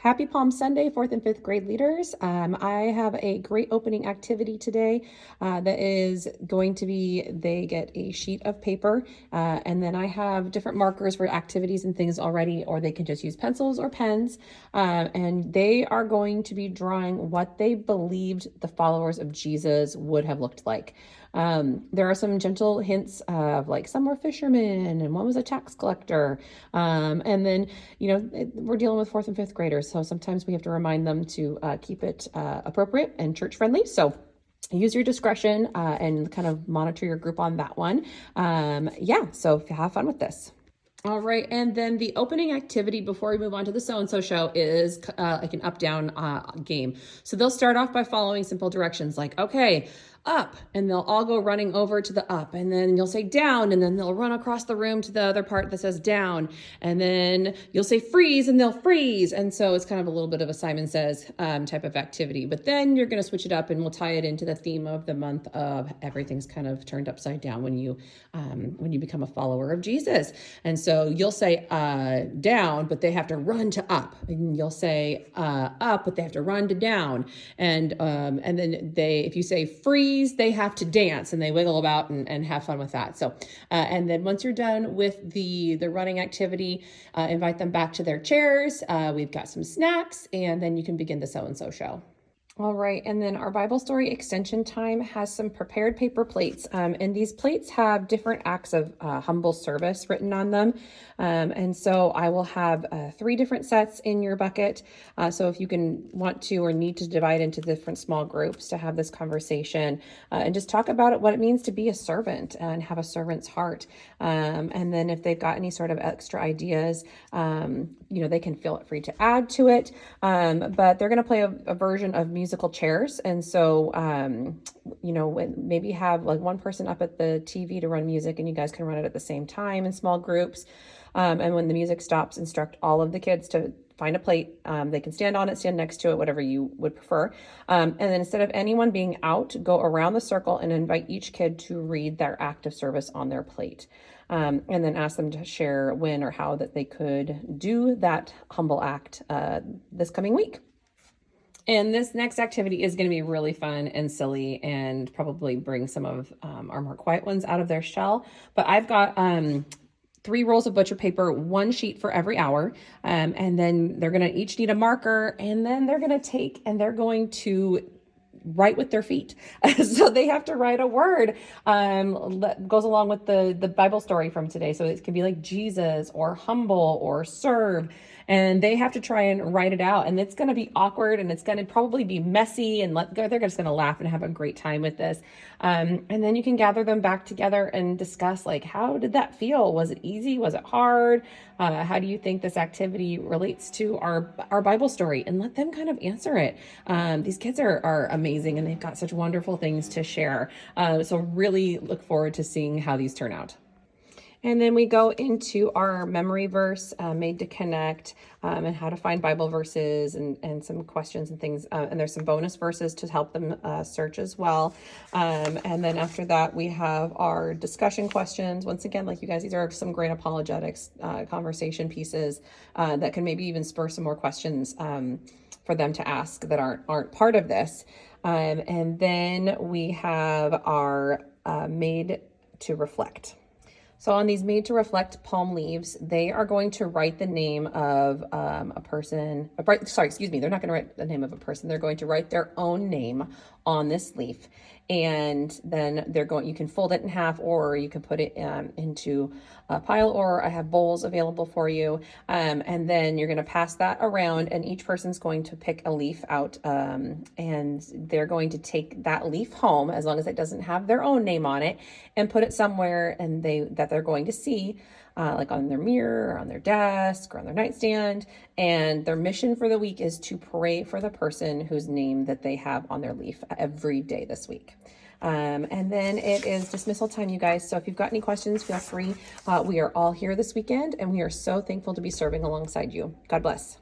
Happy Palm Sunday, 4th and 5th grade leaders. I have a great opening activity today that is going to be, they get a sheet of paper and then I have different markers for activities and things already, or they can just use pencils or pens. And they are going to be drawing what they believed the followers of Jesus would have looked like. There are some gentle hints of like some were fishermen and one was a tax collector. And then, we're dealing with 4th and 5th graders. So sometimes we have to remind them to keep it appropriate and church friendly. So use your discretion and kind of monitor your group on that one. So have fun with this. All right, and then the opening activity before we move on to the so-and-so show is like an up-down game. So they'll start off by following simple directions like, okay, up, and they'll all go running over to the up, and then you'll say down, and then they'll run across the room to the other part that says down, and then you'll say freeze, and they'll freeze. And so it's kind of a little bit of a Simon Says type of activity, but then you're going to switch it up and we'll tie it into the theme of the month of everything's kind of turned upside down when you become a follower of Jesus. And so you'll say down, but they have to run to up, and you'll say up, but they have to run to down. And then if you say freeze, they have to dance and they wiggle about and have fun with that. So, and then once you're done with the running activity, invite them back to their chairs. We've got some snacks, and then you can begin the so-and-so show. All right, and then our Bible story extension time has some prepared paper plates, and these plates have different acts of humble service written on them. And so I will have 3 different sets in your bucket. So if you want to or need to divide into different small groups to have this conversation and just talk about what it means to be a servant and have a servant's heart. And then if they've got any sort of extra ideas, they can feel free to add to it. But they're going to play a version of musical chairs. And so, maybe have like one person up at the TV to run music, and you guys can run it at the same time in small groups. And when the music stops, instruct all of the kids to find a plate. They can stand on it, stand next to it, whatever you would prefer. And then instead of anyone being out, go around the circle and invite each kid to read their act of service on their plate. And then ask them to share when or how that they could do that humble act this coming week. And this next activity is going to be really fun and silly and probably bring some of our more quiet ones out of their shell. But I've got 3 rolls of butcher paper, 1 sheet for every hour. And then they're going to each need a marker, and then they're going to write with their feet. So they have to write a word that goes along with the Bible story from today. So it can be like Jesus or humble or serve. And they have to try and write it out. And it's going to be awkward, and it's going to probably be messy, and they're just going to laugh and have a great time with this. And then you can gather them back together and discuss, like, how did that feel? Was it easy? Was it hard? How do you think this activity relates to our Bible story? And let them kind of answer it. These kids are amazing, and they've got such wonderful things to share. So really look forward to seeing how these turn out. And then we go into our memory verse, made to connect, and how to find Bible verses and some questions and things. And there's some bonus verses to help them search as well. And then after that, we have our discussion questions. Once again, like you guys, these are some great apologetics conversation pieces that can maybe even spur some more questions for them to ask that aren't part of this. And then we have our made to reflect. So on these made to reflect palm leaves, they are going to write the name of a person. They're not going to write the name of a person. They're going to write their own name on this leaf. And then you can fold it in half, or you can put it into a pile, or I have bowls available for you. And then you're going to pass that around, and each person's going to pick a leaf out, and they're going to take that leaf home, as long as it doesn't have their own name on it, and put it somewhere that they're going to see, like on their mirror or on their desk or on their nightstand. And their mission for the week is to pray for the person whose name that they have on their leaf every day this week. And then it is dismissal time, you guys. So if you've got any questions, feel free. We are all here this weekend, and we are so thankful to be serving alongside you. God bless.